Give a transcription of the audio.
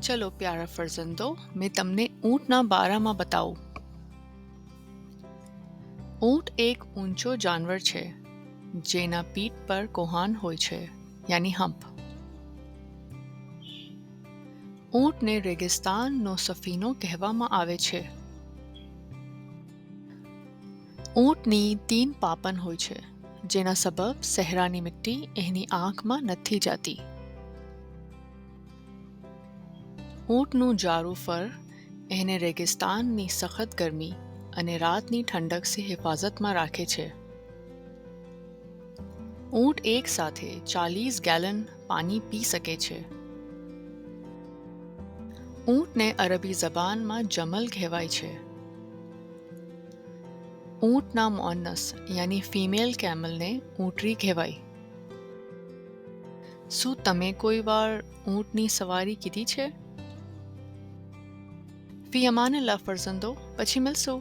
ચલો પ્યારા ફરજંદો, મેં તમને ઊંટના બારામાં બતાવું. ઊંટ એક ઊંચો જાનવર છે જેના પીઠ પર કોહાન હોય છે, યાની હમ્પ. ઊંટને રેગિસ્તાનનો સફીનો કહેવામાં આવે છે. ઊંટની 3 પાપન હોય છે, જેના સબબ સહેરાની મિટ્ટી એની આંખમાં નથી જાતી. ઊંટનું જારું ફર એને રેગિસ્તાનની સખત ગરમી અને રાતની ઠંડકથી હિફાજતમાં રાખે છે. ઊંટ એક સાથે 40 ગેલન પાણી પી શકે છે. ઊંટને અરબી જબાનમાં જમલ કહેવાય છે. ઊંટના મુઅન્નસ યાની ફિમેલ કેમલને ઊંટરી કહેવાય. શું તમે કોઈ વાર ઊંટની સવારી કીધી છે? ફી અમાનિલ્લાહ ફરજંદો, પછી મળશું.